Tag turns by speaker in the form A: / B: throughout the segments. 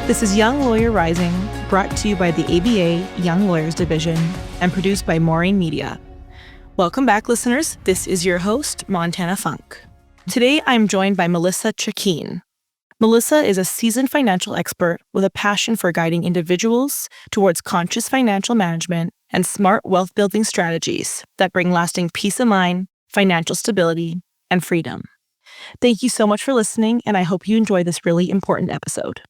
A: This is Young Lawyer Rising, brought to you by the ABA Young Lawyers Division and produced by Maureen Media. Welcome back, listeners. This is your host, Montana Funk. Today, I'm joined by Melissa Cecchine. Melissa is a seasoned financial expert with a passion for guiding individuals towards conscious financial management and smart wealth-building strategies that bring lasting peace of mind, financial stability, and freedom. Thank you so much for listening, and I hope you enjoy this really important episode.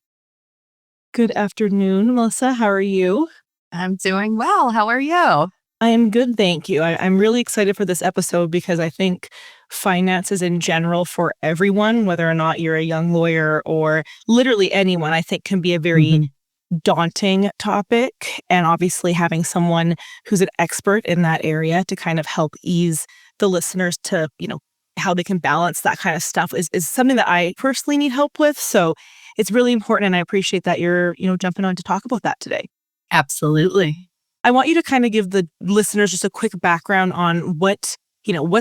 A: Good afternoon, Melissa. How are you?
B: I'm doing well. How are you?
A: I am good, thank you. I'm really excited for this episode because I think finances in general for everyone, whether or not you're a young lawyer or literally anyone, I think can be a very daunting topic. And obviously having someone who's an expert in that area to kind of help ease the listeners to, how they can balance that kind of stuff is something that I personally need help with. So it's really important, and I appreciate that you're, jumping on to talk about that today.
B: Absolutely.
A: I want you to kind of give the listeners just a quick background on what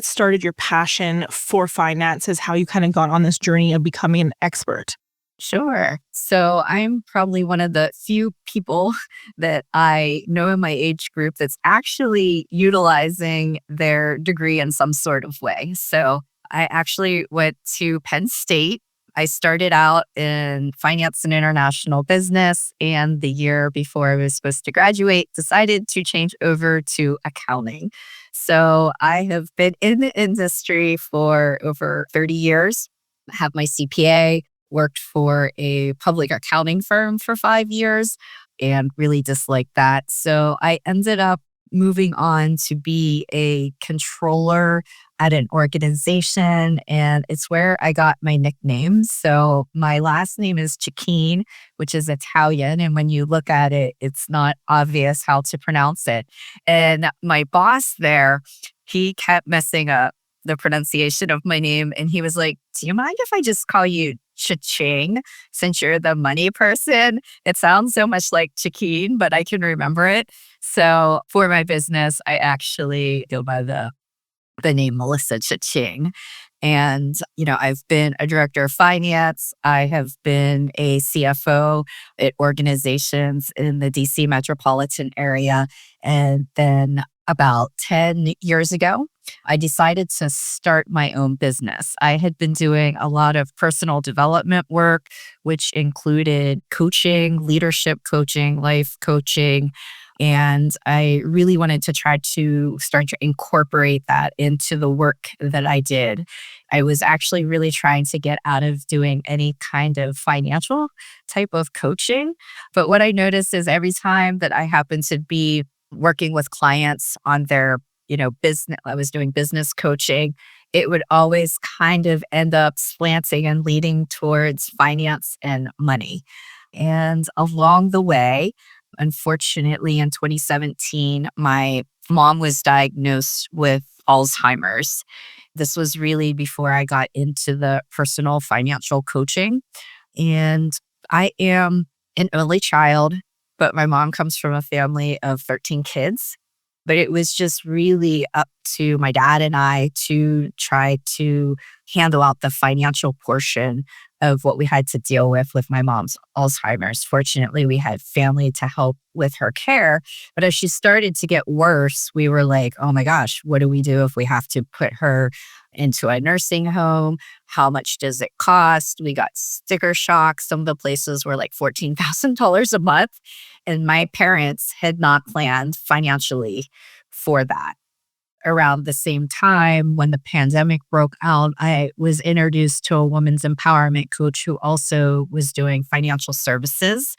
A: started your passion for finances, how you kind of got on this journey of becoming an expert.
B: Sure. So I'm probably one of the few people that I know in my age group that's actually utilizing their degree in some sort of way. So I actually went to Penn State. I started out in finance and international business, and the year before I was supposed to graduate, decided to change over to accounting. So I have been in the industry for over 30 years, have my CPA, worked for a public accounting firm for 5 years, and really disliked that. So I ended up moving on to be a controller at an organization, and it's where I got my nickname. So my last name is Cecchine, which is Italian, and when you look at it, it's not obvious how to pronounce it. And my boss there, he kept messing up the pronunciation of my name, and he was like, "Do you mind if I just call you Cha-ching, since you're the money person? It sounds so much like Cecchine, but I can remember it." So for my business, I actually go by the name Melissa Cecchine. And, I've been a director of finance. I have been a CFO at organizations in the DC metropolitan area. And then about 10 years ago, I decided to start my own business. I had been doing a lot of personal development work, which included coaching, leadership coaching, life coaching. And I really wanted to try to start to incorporate that into the work that I did. I was actually really trying to get out of doing any kind of financial type of coaching. But what I noticed is every time that I happened to be working with clients on their business, I was doing business coaching, it would always kind of end up slanting and leading towards finance and money. And along the way, unfortunately, in 2017, my mom was diagnosed with Alzheimer's. This was really before I got into the personal financial coaching. And I am an only child, but my mom comes from a family of 13 kids. But it was just really up to my dad and I to try to handle out the financial portion of what we had to deal with my mom's Alzheimer's. Fortunately, we had family to help with her care. But as she started to get worse, we were like, oh my gosh, what do we do if we have to put her into a nursing home? How much does it cost? We got sticker shock. Some of the places were like $14,000 a month. And my parents had not planned financially for that. Around the same time, when the pandemic broke out, I was introduced to a women's empowerment coach who also was doing financial services.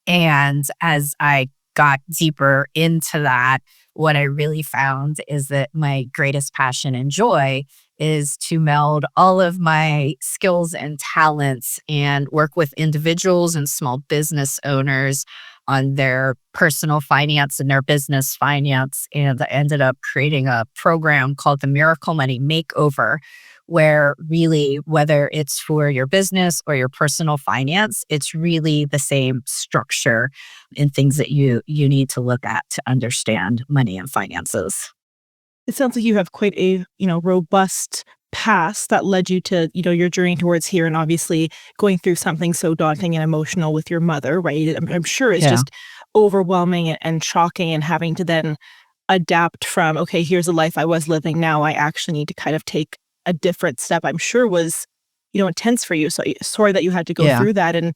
B: And as I got deeper into that, what I really found is that my greatest passion and joy is to meld all of my skills and talents and work with individuals and small business owners on their personal finance and their business finance. And I ended up creating a program called the Miracle Money Makeover, where really, whether it's for your business or your personal finance, it's really the same structure and things that you need to look at to understand money and finances.
A: It sounds like you have quite a, robust past that led you to, your journey towards here, and obviously going through something so daunting and emotional with your mother, right? I'm sure it's
B: Yeah.
A: just overwhelming and shocking, and having to then adapt from, okay, here's the life I was living. Now I actually need to kind of take a different step. I'm sure was, intense for you. So sorry that you had to go
B: Yeah.
A: through that. And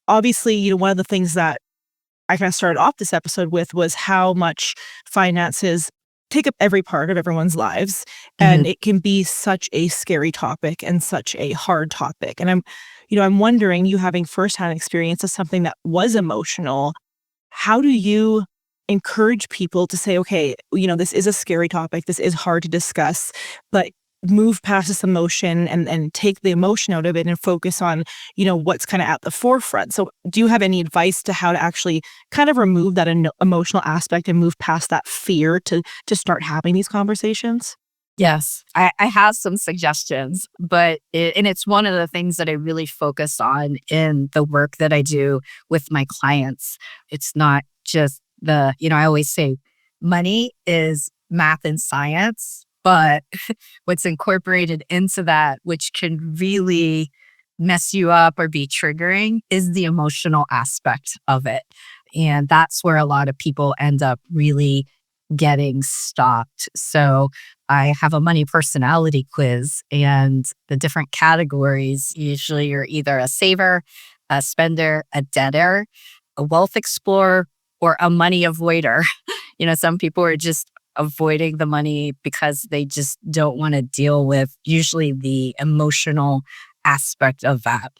A: obviously, one of the things that I kind of started off this episode with was how much finances take up every part of everyone's lives.
B: Mhm.
A: And it can be such a scary topic and such a hard topic. And I'm wondering, you having firsthand experience of something that was emotional, how do you encourage people to say, okay, this is a scary topic, this is hard to discuss, but move past this emotion and take the emotion out of it and focus on, what's kind of at the forefront. So do you have any advice to how to actually kind of remove that emotional aspect and move past that fear to start having these conversations?
B: Yes, I have some suggestions, but and it's one of the things that I really focus on in the work that I do with my clients. It's not just I always say money is math and science, but what's incorporated into that, which can really mess you up or be triggering, is the emotional aspect of it. And that's where a lot of people end up really getting stopped. So I have a money personality quiz, and the different categories usually you're either a saver, a spender, a debtor, a wealth explorer, or a money avoider. Some people are just avoiding the money because they just don't want to deal with usually the emotional aspect of that.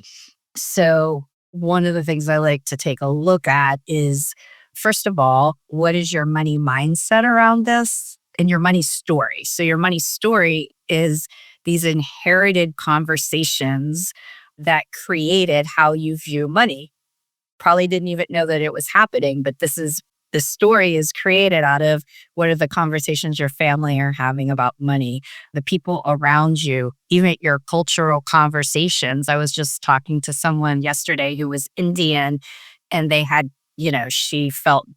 B: So, one of the things I like to take a look at is, first of all, what is your money mindset around this and your money story? So, your money story is these inherited conversations that created how you view money. Probably didn't even know that it was happening, but the story is created out of what are the conversations your family are having about money, the people around you, even your cultural conversations. I was just talking to someone yesterday who was Indian, and they had, she felt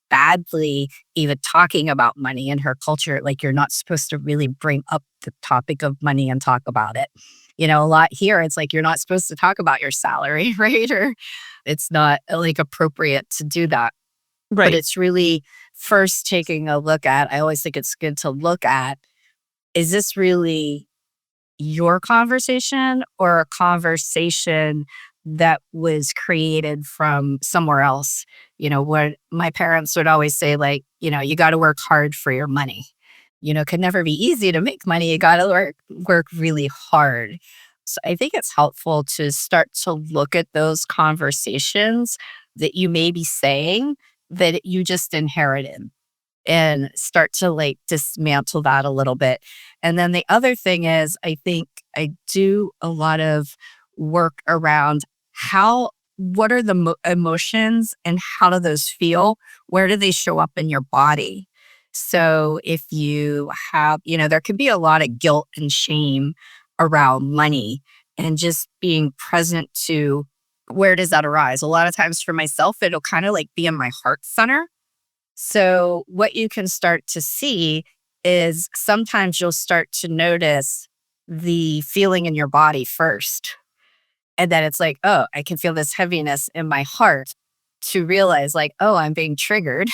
B: badly even talking about money in her culture. Like, you're not supposed to really bring up the topic of money and talk about it. A lot here, it's like you're not supposed to talk about your salary, right? Or it's not like appropriate to do that. But
A: Right.
B: it's really first taking a look at, I always think it's good to look at, is this really your conversation or a conversation that was created from somewhere else? What my parents would always say, like, you got to work hard for your money. It can never be easy to make money. You got to work really hard. So I think it's helpful to start to look at those conversations that you may be saying that you just inherited, and start to like dismantle that a little bit. And then the other thing is, I think I do a lot of work around what are the emotions and how do those feel? Where do they show up in your body? So if you have, there can be a lot of guilt and shame around money, and just being present to where does that arise? A lot of times for myself, it'll kind of like be in my heart center. So, what you can start to see is sometimes you'll start to notice the feeling in your body first. And then it's like, oh, I can feel this heaviness in my heart, to realize, like, oh, I'm being triggered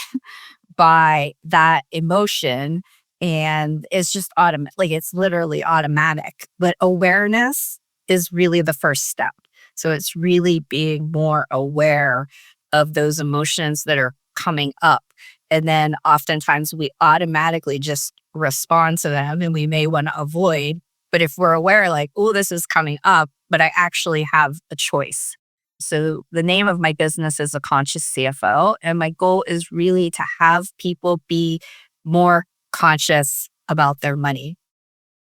B: by that emotion. And it's just automatic, like it's literally automatic. But awareness is really the first step. So, it's really being more aware of those emotions that are coming up. And then oftentimes we automatically just respond to them, and we may want to avoid. But if we're aware, like, oh, this is coming up, but I actually have a choice. So the name of my business is A Conscious CFO. And my goal is really to have people be more conscious about their money.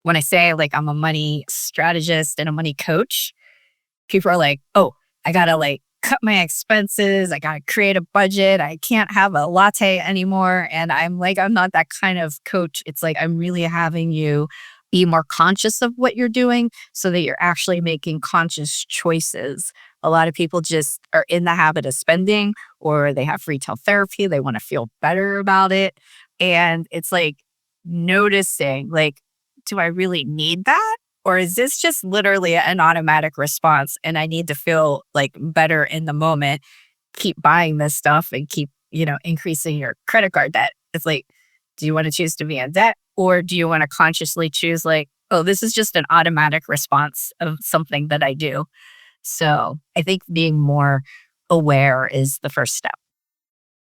B: When I say, like, I'm a money strategist and a money coach, people are like, oh, I gotta like cut my expenses. I gotta create a budget. I can't have a latte anymore. And I'm like, I'm not that kind of coach. It's like, I'm really having you be more conscious of what you're doing so that you're actually making conscious choices. A lot of people just are in the habit of spending, or they have retail therapy. They want to feel better about it. And it's like noticing, like, do I really need that? Or is this just literally an automatic response and I need to feel like better in the moment, keep buying this stuff and keep, increasing your credit card debt? It's like, do you want to choose to be in debt or do you want to consciously choose like, oh, this is just an automatic response of something that I do? So I think being more aware is the first step.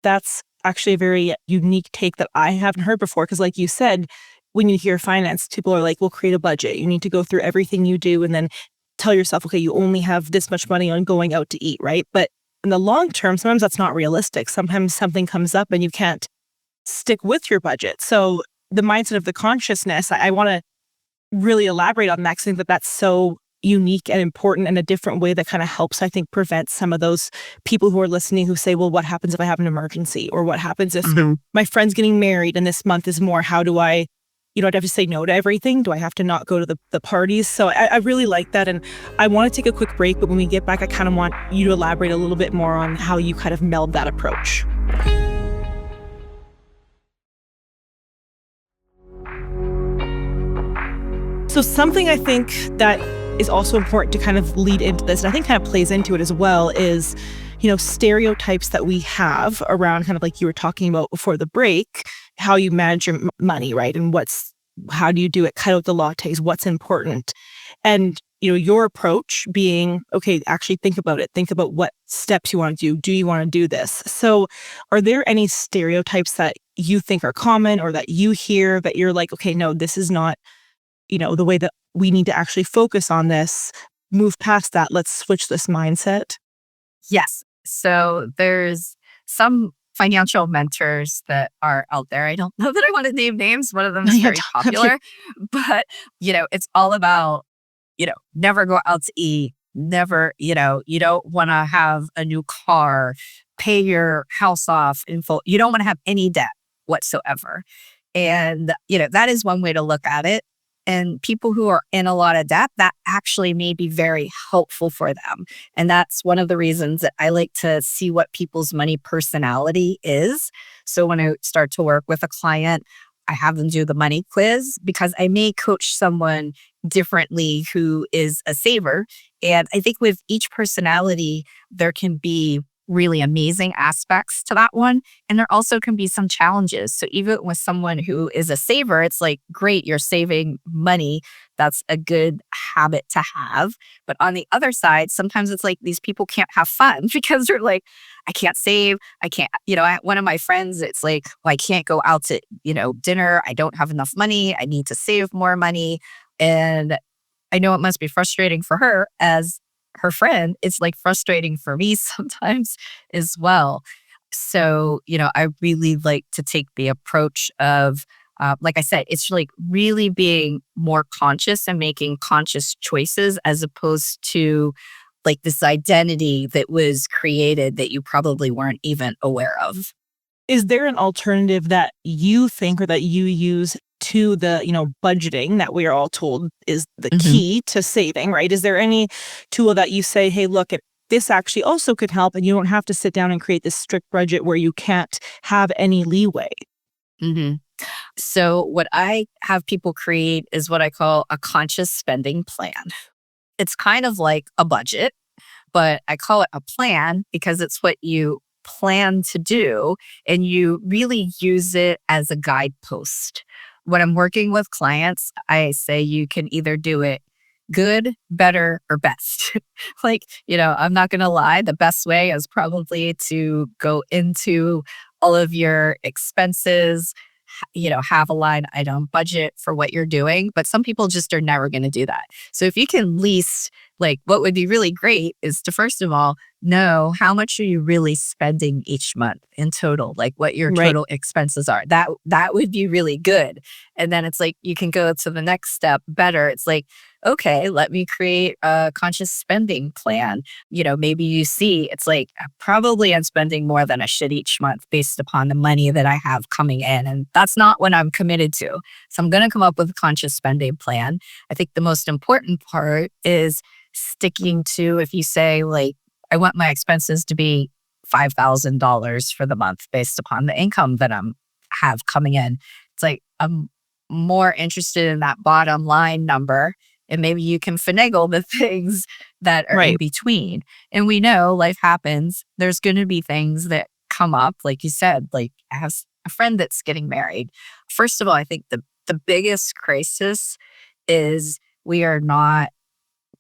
A: That's actually a very unique take that I haven't heard before. Because, like you said, when you hear finance, people are like, well, create a budget. You need to go through everything you do and then tell yourself, okay, you only have this much money on going out to eat, right? But in the long term, sometimes that's not realistic. Sometimes something comes up and you can't stick with your budget. So the mindset of the consciousness, I want to really elaborate on that 'cause I think that that's so unique and important in a different way that kind of helps, I think, prevent some of those people who are listening who say, well, what happens if I have an emergency? Or what happens if my friend's getting married and this month is more? How do I, do I have to say no to everything? Do I have to not go to the parties? So I really like that. And I want to take a quick break, but when we get back, I kind of want you to elaborate a little bit more on how you kind of meld that approach. So something I think that is also important to kind of lead into this, and I think kind of plays into it as well, is, stereotypes that we have around kind of like you were talking about before the break, how you manage your money, right? And how do you do it? Cut out the lattes, what's important. And, your approach being, okay, actually think about it. Think about what steps you want to do. Do you want to do this? So are there any stereotypes that you think are common or that you hear that you're like, okay, no, this is not the way that we need to actually focus on this, move past that, let's switch this mindset?
B: Yes. So there's some financial mentors that are out there. I don't know that I want to name names. One of them is
A: Yeah,
B: very popular, but it's all about, never go out to eat, never, you don't want to have a new car, pay your house off in full. You don't want to have any debt whatsoever. And, that is one way to look at it. And people who are in a lot of debt, that actually may be very helpful for them. And that's one of the reasons that I like to see what people's money personality is. So when I start to work with a client, I have them do the money quiz because I may coach someone differently who is a saver. And I think with each personality, there can be really amazing aspects to that one. And there also can be some challenges. So even with someone who is a saver, it's like, great, you're saving money. That's a good habit to have. But on the other side, sometimes it's like these people can't have fun because they're like, I can't save. I can't, one of my friends, it's like, well, I can't go out to, dinner. I don't have enough money. I need to save more money. And I know it must be frustrating for her as her friend. It's like frustrating for me sometimes as well. So, I really like to take the approach of, like I said, it's like really being more conscious and making conscious choices as opposed to like this identity that was created that you probably weren't even aware of.
A: Is there an alternative that you think or that you use to the, budgeting that we are all told is the key to saving, right? Is there any tool that you say, hey, look, this actually also could help and you don't have to sit down and create this strict budget where you can't have any leeway?
B: hmm So what I have people create is what I call a conscious spending plan. It's kind of like a budget, but I call it a plan because it's what you plan to do and you really use it as a guidepost. When I'm working with clients, I say you can either do it good, better, or best. Like, I'm not going to lie. The best way is probably to go into all of your expenses, have a line item budget for what you're doing. But some people just are never going to do that. So if you can least, like, what would be really great is to, first of all, know how much are you really spending each month in total, like what your
A: Right.
B: total expenses are. That would be really good. And then it's like you can go to the next step better. It's like, okay, let me create a conscious spending plan. Maybe you see it's like probably I'm spending more than I should each month based upon the money that I have coming in. And that's not what I'm committed to. So I'm going to come up with a conscious spending plan. I think the most important part is sticking to, if you say like, I want my expenses to be $5,000 for the month based upon the income that have coming in. It's like I'm more interested in that bottom line number And maybe you can finagle the things that are in
A: Right.
B: between. And we know life happens. There's going to be things that come up, like you said, like I have a friend that's getting married. First of all, I think the biggest crisis is we are not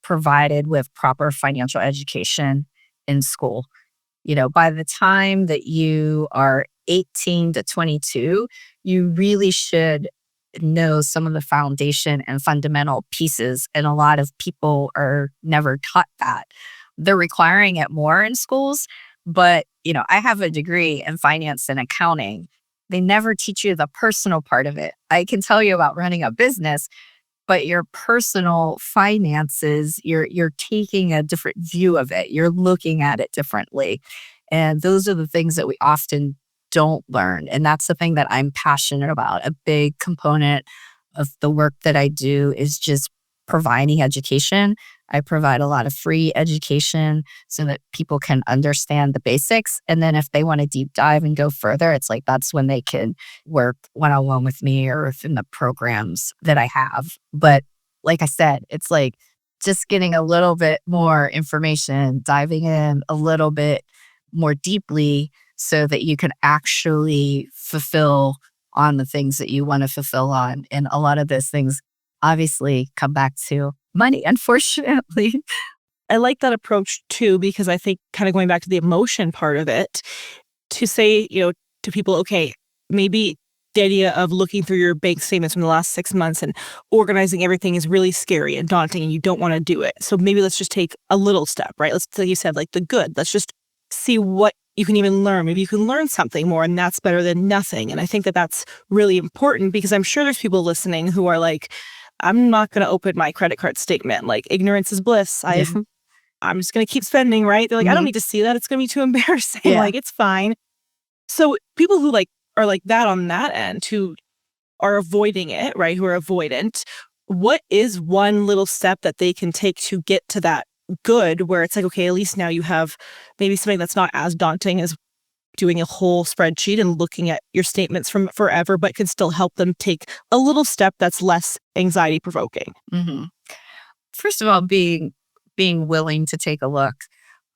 B: provided with proper financial education in school. By the time that you are 18 to 22, you really should know some of the foundation and fundamental pieces. And a lot of people are never taught that. They're requiring it more in schools. But, I have a degree in finance and accounting. They never teach you the personal part of it. I can tell you about running a business, but your personal finances, you're taking a different view of it. You're looking at it differently. And those are the things that we often don't learn. And that's the thing that I'm passionate about. A big component of the work that I do is just providing education. I provide a lot of free education so that people can understand the basics. And then if they want to deep dive and go further, it's like that's when they can work one-on-one with me or within the programs that I have. But like I said, it's like just getting a little bit more information, diving in a little bit more deeply so that you can actually fulfill on the things that you want to fulfill on. And a lot of those things obviously come back to money, unfortunately.
A: I like that approach too, because I think kind of going back to the emotion part of it, to say, to people, okay, maybe the idea of looking through your bank statements from the last 6 months and organizing everything is really scary and daunting and you don't want to do it. So maybe let's just take a little step, right? Let's, like you said, like the good. Let's just see what you can even learn. Maybe you can learn something more, and that's better than nothing. And I think that that's really important, because I'm sure there's people listening who are like, I'm not going to open my credit card statement. Like, ignorance is bliss.
B: Yeah.
A: I'm just going to keep spending, right? They're like, I don't
B: Mhm.
A: need to see that. It's going to be too embarrassing.
B: Yeah.
A: Like, it's fine. So people who are like that on that end, who are avoiding it, right? Who are avoidant, what is one little step that they can take to get to that good, where it's like, okay, at least now you have maybe something that's not as daunting as doing a whole spreadsheet and looking at your statements from forever, but can still help them take a little step that's less anxiety provoking.
B: Mhm. First of all, being willing to take a look.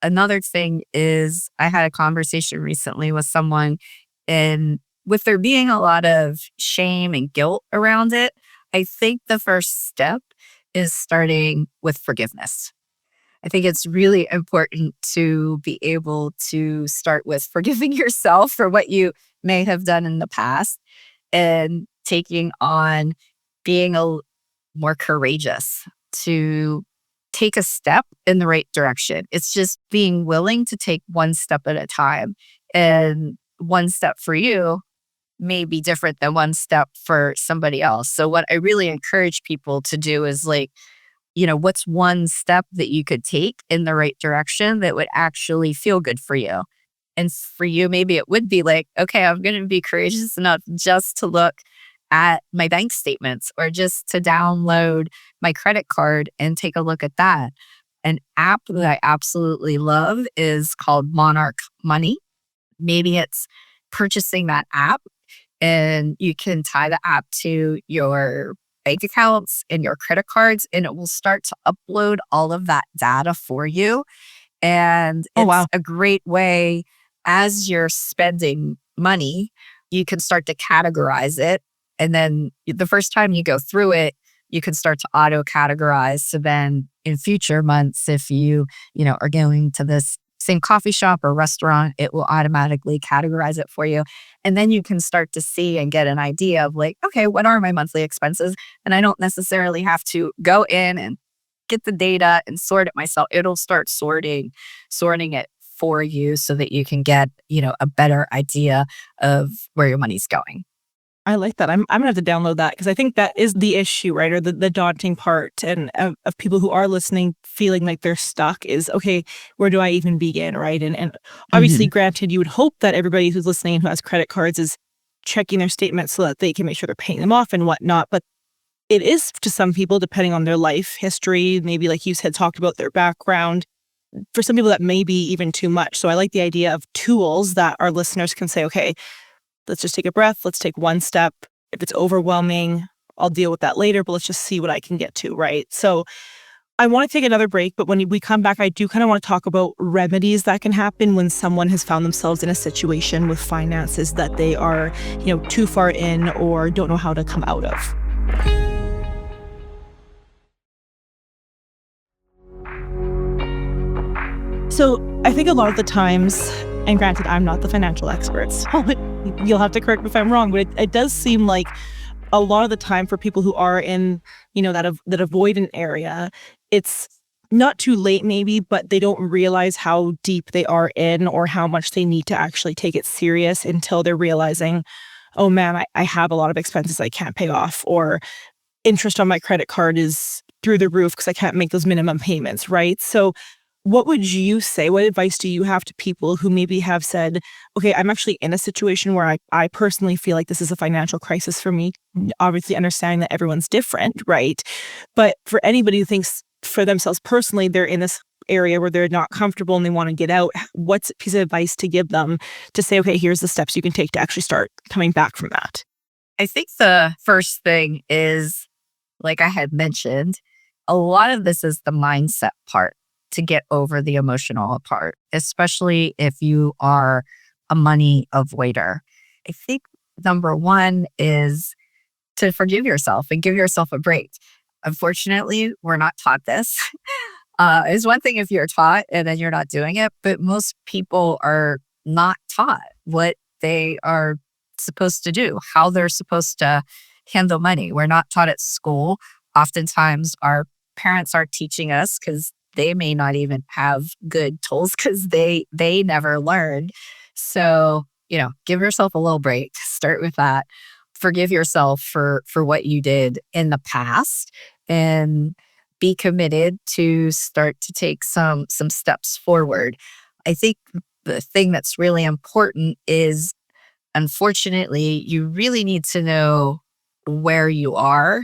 B: Another thing is I had a conversation recently with someone, and with there being a lot of shame and guilt around it, I think the first step is starting with forgiveness. I think it's really important to be able to start with forgiving yourself for what you may have done in the past and taking on being more courageous to take a step in the right direction. It's just being willing to take one step at a time. And one step for you may be different than one step for somebody else. So, what I really encourage people to do is like, what's one step that you could take in the right direction that would actually feel good for you? And for you, maybe it would be like, okay, I'm going to be courageous enough just to look at my bank statements or just to download my credit card and take a look at that. An app that I absolutely love is called Monarch Money. Maybe it's purchasing that app, and you can tie the app to your bank accounts and your credit cards, and it will start to upload all of that data for you. And
A: Oh,
B: it's
A: wow.
B: a great way, as you're spending money, you can start to categorize it. And then the first time you go through it, you can start to auto categorize. So then in future months, if you are going to this same coffee shop or restaurant, it will automatically categorize it for you. And then you can start to see and get an idea of like, okay, what are my monthly expenses? And I don't necessarily have to go in and get the data and sort it myself. It'll start sorting it for you so that you can get, a better idea of where your money's going.
A: I like that. I'm gonna have to download that, because I think that is the issue, right? Or the daunting part, and of people who are listening feeling like they're stuck is, okay, where do I even begin, right? And obviously,
B: Mhm.
A: granted, you would hope that everybody who's listening who has credit cards is checking their statements so that they can make sure they're paying them off and whatnot. But it is to some people, depending on their life history, maybe like you said, talked about their background. For some people, that may be even too much. So I like the idea of tools that our listeners can say, okay, let's just take a breath. Let's take one step. If it's overwhelming, I'll deal with that later, but let's just see what I can get to, right? So I want to take another break, but when we come back, I do kind of want to talk about remedies that can happen when someone has found themselves in a situation with finances that they are, too far in or don't know how to come out of. So I think a lot of the times, and granted, I'm not the financial expert, so you'll have to correct me if I'm wrong, but it does seem like a lot of the time for people who are in, that avoidant area, it's not too late maybe, but they don't realize how deep they are in or how much they need to actually take it serious until they're realizing, oh man, I have a lot of expenses I can't pay off, or interest on my credit card is through the roof because I can't make those minimum payments, right? So what would you say? What advice do you have to people who maybe have said, okay, I'm actually in a situation where I personally feel like this is a financial crisis for me, obviously understanding that everyone's different, right? But for anybody who thinks for themselves personally, they're in this area where they're not comfortable and they want to get out, what's a piece of advice to give them to say, okay, here's the steps you can take to actually start coming back from that?
B: I think the first thing is, like I had mentioned, a lot of this is the mindset part to get over the emotional part, especially if you are a money avoider. I think number one is to forgive yourself and give yourself a break. Unfortunately, we're not taught this. It's one thing if you're taught and then you're not doing it, but most people are not taught what they are supposed to do, how they're supposed to handle money. We're not taught at school. Oftentimes, our parents aren't teaching us because they may not even have good tools because they never learned. So, give yourself a little break. Start with that. Forgive yourself for what you did in the past and be committed to start to take some steps forward. I think the thing that's really important is, unfortunately, you really need to know where you are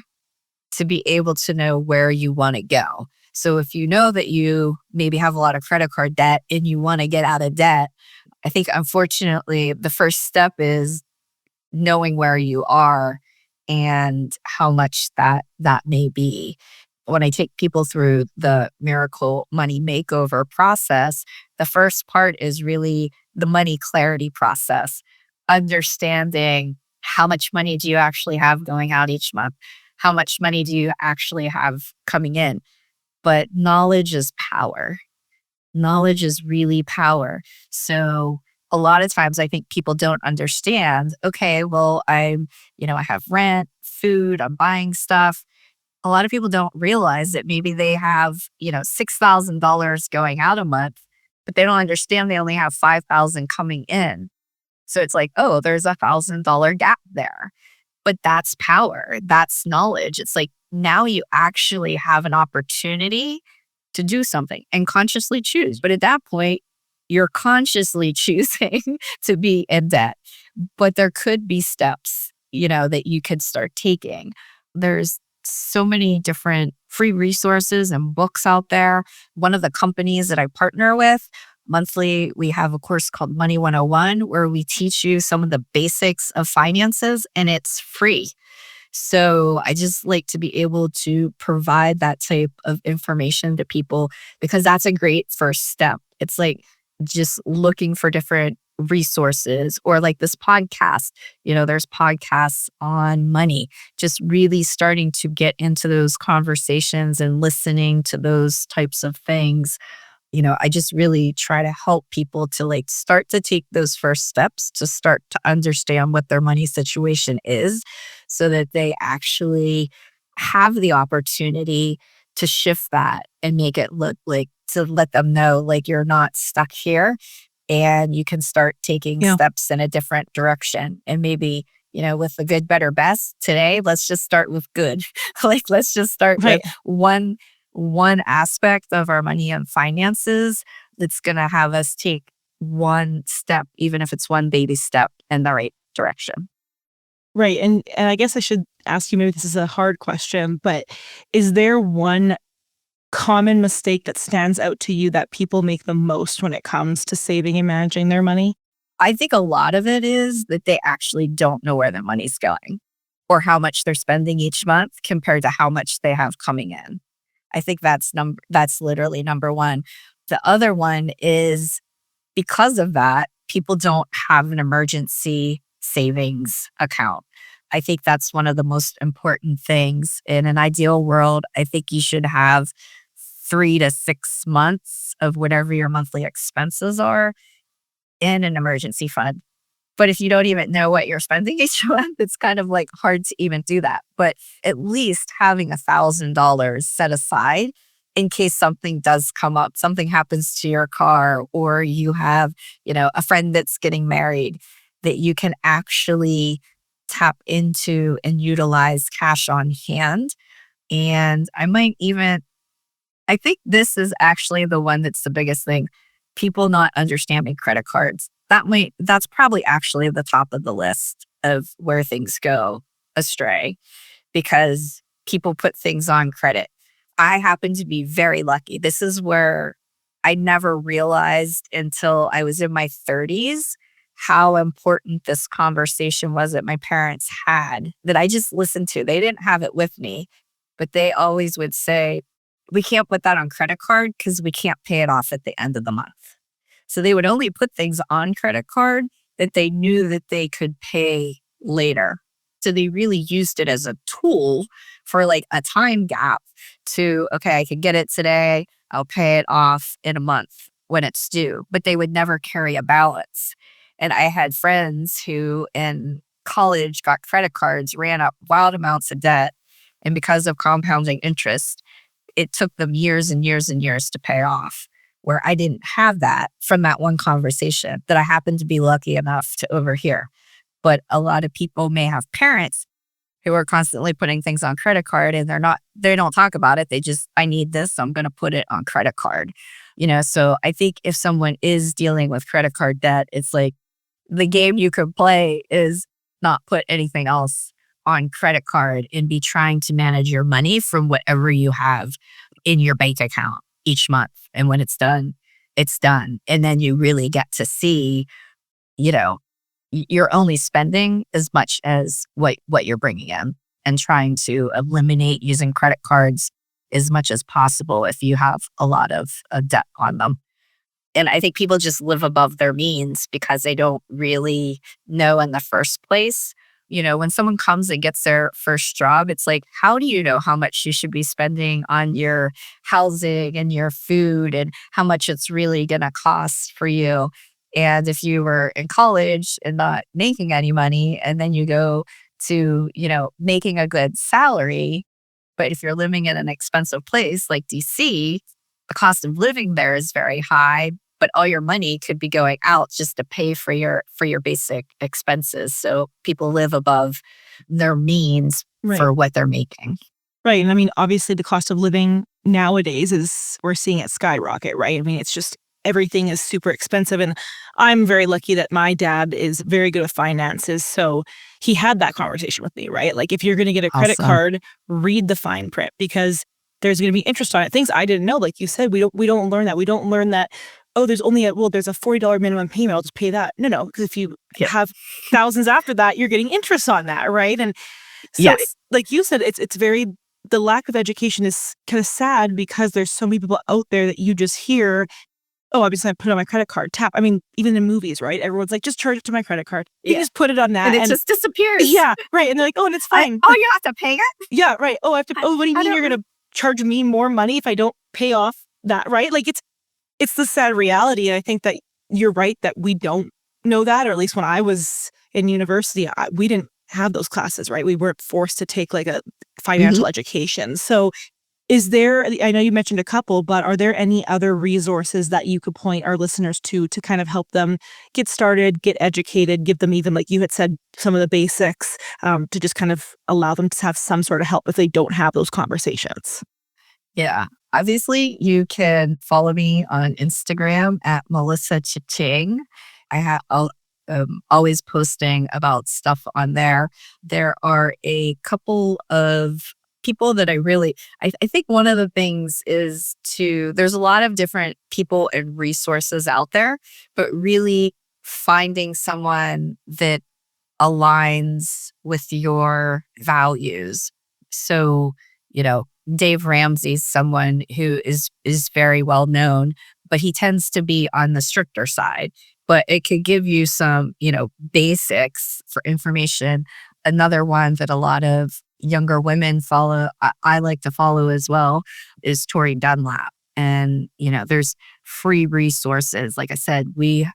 B: to be able to know where you want to go. So if you know that you maybe have a lot of credit card debt and you want to get out of debt, I think unfortunately the first step is knowing where you are and how much that may be. When I take people through the Miracle Money Makeover process, the first part is really the money clarity process, understanding how much money do you actually have going out each month? How much money do you actually have coming in? But knowledge is power. Knowledge is really power. So a lot of times I think people don't understand, okay, well, I have rent, food, I'm buying stuff. A lot of people don't realize that maybe they have, $6,000 going out a month, but they don't understand they only have 5,000 coming in. So it's like, oh, there's $1,000 gap there. But that's power. That's knowledge. It's like now you actually have an opportunity to do something and consciously choose. But at that point, you're consciously choosing to be in debt. But there could be steps, that you could start taking. There's so many different free resources and books out there. One of the companies that I partner with, monthly, we have a course called Money 101, where we teach you some of the basics of finances, and it's free. So I just like to be able to provide that type of information to people because that's a great first step. It's like just looking for different resources or like this podcast, there's podcasts on money, just really starting to get into those conversations and listening to those types of things. I just really try to help people to start to take those first steps to start to understand what their money situation is so that they actually have the opportunity to shift that and make it look to let them know you're not stuck here and you can start taking steps in a different direction. And maybe, with the good, better, best today, let's just start with good. Let's just start with one aspect of our money and finances that's going to have us take one step, even if it's one baby step in the right direction.
A: Right. And I guess I should ask you, maybe this is a hard question, but is there one common mistake that stands out to you that people make the most when it comes to saving and managing their money?
B: I think a lot of it is that they actually don't know where their money's going. or how much they're spending each month compared to how much they have coming in. I think that's literally number one. The other one is because of that, people don't have an emergency savings account. I think that's one of the most important things. In an ideal world, I think you should have 3 to 6 months of whatever your monthly expenses are in an emergency fund. But if you don't even know what you're spending each month, it's kind of like hard to even do that. But at least having $1,000 set aside in case something does come up, something happens to your car, or you have, a friend that's getting married, that you can actually tap into and utilize cash on hand. And I think this is actually the one that's the biggest thing. People not understanding credit cards. That's probably actually the top of the list of where things go astray because people put things on credit. I happen to be very lucky. This is where I never realized until I was in my 30s how important this conversation was that my parents had that I just listened to. They didn't have it with me, but they always would say, we can't put that on credit card because we can't pay it off at the end of the month. So they would only put things on credit card that they knew that they could pay later. So they really used it as a tool for like a time gap to, okay, I can get it today. I'll pay it off in a month when it's due, but they would never carry a balance. And I had friends who in college got credit cards, ran up wild amounts of debt. And because of compounding interest, it took them years and years and years to pay off, where I didn't have that from that one conversation that I happened to be lucky enough to overhear. But a lot of people may have parents who are constantly putting things on credit card and they don't talk about it. They just, I need this, so I'm going to put it on credit card. So I think if someone is dealing with credit card debt, it's like the game you could play is not put anything else on credit card and be trying to manage your money from whatever you have in your bank account each month. And when it's done, it's done. And then you really get to see, you're only spending as much as what you're bringing in, and trying to eliminate using credit cards as much as possible if you have a lot of debt on them. And I think people just live above their means because they don't really know in the first place. When someone comes and gets their first job, it's like, how do you know how much you should be spending on your housing and your food and how much it's really going to cost for you? And if you were in college and not making any money, and then you go to, making a good salary, but if you're living in an expensive place like DC, the cost of living there is very high, but all your money could be going out just to pay for your basic expenses. So people live above their means for what they're making.
A: Right. And I mean, obviously the cost of living nowadays we're seeing it skyrocket, right? I mean, it's just everything is super expensive. And I'm very lucky that my dad is very good with finances. So he had that conversation with me, right? Like, if you're going to get a credit card, read the fine print because there's going to be interest on it. Things I didn't know, like you said, we don't learn that. We don't learn that, oh, there's a $40 minimum payment. I'll just pay that. No, because if you have thousands after that, you're getting interest on that, right? And so, like you said, it's very, the lack of education is kind of sad because there's so many people out there that you just hear, oh, I'm just going to put it on my credit card, tap. I mean, even in movies, right? Everyone's like, just charge it to my credit card. You just put it on that.
B: And it just disappears.
A: Yeah, right. And they're like, oh, and it's fine.
B: You have to pay it?
A: Yeah, right. Oh, I have to, what do you mean you're going to charge me more money if I don't pay off that, right? Like, it's the sad reality. I think that you're right that we don't know that, or at least when I was in university, we didn't have those classes, right? We weren't forced to take like a financial education. So I know you mentioned a couple, but are there any other resources that you could point our listeners to kind of help them get started, get educated, give them, even like you had said, some of the basics, to just kind of allow them to have some sort of help if they don't have those conversations?
B: Yeah. Obviously, you can follow me on Instagram at Melissa Cecchine. I'll always posting about stuff on there. There are a couple of people that I think one of the things is there's a lot of different people and resources out there, but really finding someone that aligns with your values. So, Dave Ramsey's someone who is very well known, but he tends to be on the stricter side. But it could give you some, basics for information. Another one that a lot of younger women follow, I like to follow as well, is Tori Dunlap. And, there's free resources. Like I said, we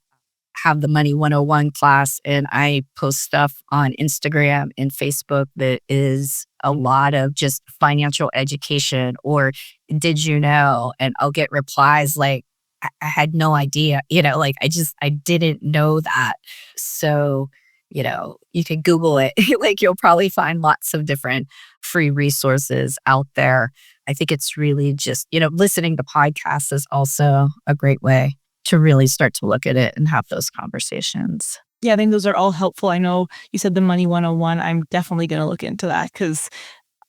B: have the Money 101 class, and I post stuff on Instagram and Facebook that is a lot of just financial education or did you know? And I'll get replies like, I had no idea, like I didn't know that. So, you can Google it. Like you'll probably find lots of different free resources out there. I think it's really just, listening to podcasts is also a great way to really start to look at it and have those conversations.
A: Yeah, I think those are all helpful. I know you said the Money 101. I'm definitely going to look into that because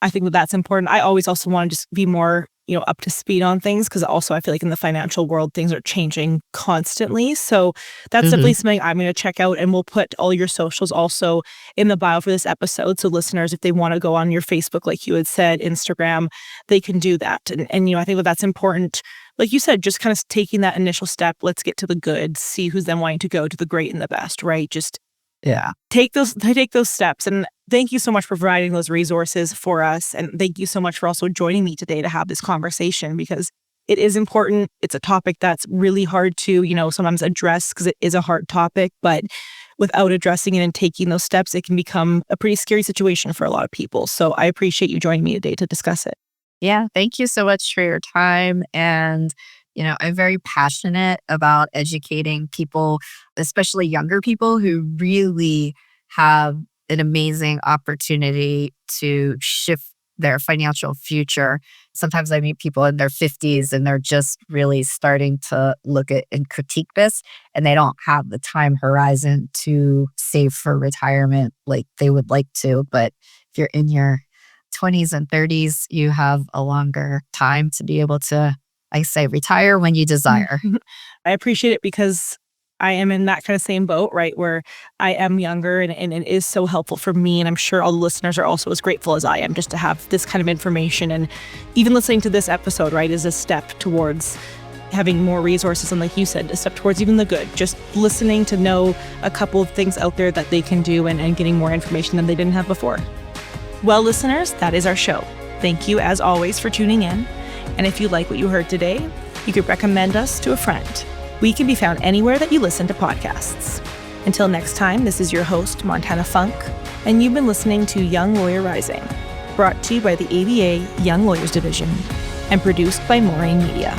A: I think that's important. I always also want to just be more, up to speed on things because also I feel like in the financial world, things are changing constantly. So that's definitely something I'm going to check out, and we'll put all your socials also in the bio for this episode. So listeners, if they want to go on your Facebook, like you had said, Instagram, they can do that. And I think that's important. Like you said, just kind of taking that initial step, let's get to the good, see who's then wanting to go to the great and the best, right? Just take those steps. And thank you so much for providing those resources for us. And thank you so much for also joining me today to have this conversation because it is important. It's a topic that's really hard to, sometimes address because it is a hard topic, but without addressing it and taking those steps, it can become a pretty scary situation for a lot of people. So I appreciate you joining me today to discuss it.
B: Yeah, thank you so much for your time. And, I'm very passionate about educating people, especially younger people who really have an amazing opportunity to shift their financial future. Sometimes I meet people in their 50s and they're just really starting to look at and critique this, and they don't have the time horizon to save for retirement like they would like to. But if you're in your 20s and 30s, you have a longer time to be able to, I say, retire when you desire.
A: I appreciate it because I am in that kind of same boat, right? Where I am younger and it is so helpful for me. And I'm sure all the listeners are also as grateful as I am just to have this kind of information. And even listening to this episode, right, is a step towards having more resources. And like you said, a step towards even the good, just listening to know a couple of things out there that they can do and getting more information than they didn't have before. Well, listeners, that is our show. Thank you, as always, for tuning in. And if you like what you heard today, you could recommend us to a friend. We can be found anywhere that you listen to podcasts. Until next time, this is your host, Montana Funk, and you've been listening to Young Lawyer Rising, brought to you by the ABA Young Lawyers Division and produced by Maureen Media.